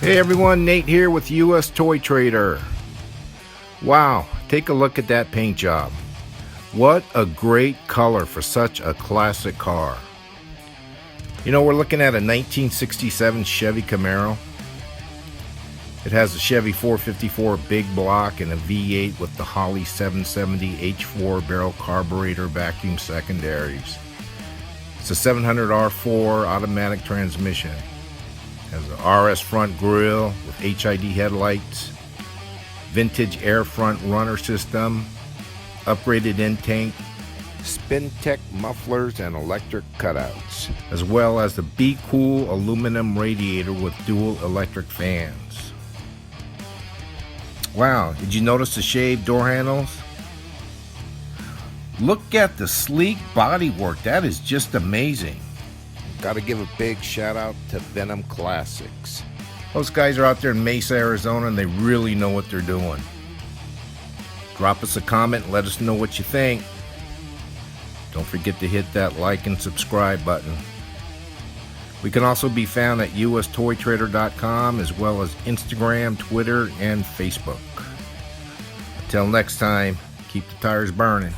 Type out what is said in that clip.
Hey everyone, Nate here with US Toy Trader. Wow, take a look at that paint job. What a great color for such a classic car. You know, we're looking at a 1967 Chevy Camaro. It has a Chevy 454 big block and a V8 with the Holley 770 H4 barrel carburetor vacuum secondaries. It's a 700R4 automatic transmission. Has an RS front grille with HID headlights, vintage air front runner system, upgraded end tank, Spintec mufflers and electric cutouts, as well as the Be Cool aluminum radiator with dual electric fans. Wow, did you notice the shaved door handles? Look at the sleek bodywork, that is just amazing. Got to give a big shout out to Venom Classics. Those guys are out there in Mesa, Arizona, and they really know what they're doing. Drop us a comment and let us know what you think. Don't forget to hit that like and subscribe button. We can also be found at ustoytrader.com as well as Instagram, Twitter, and Facebook. Until next time, keep the tires burning.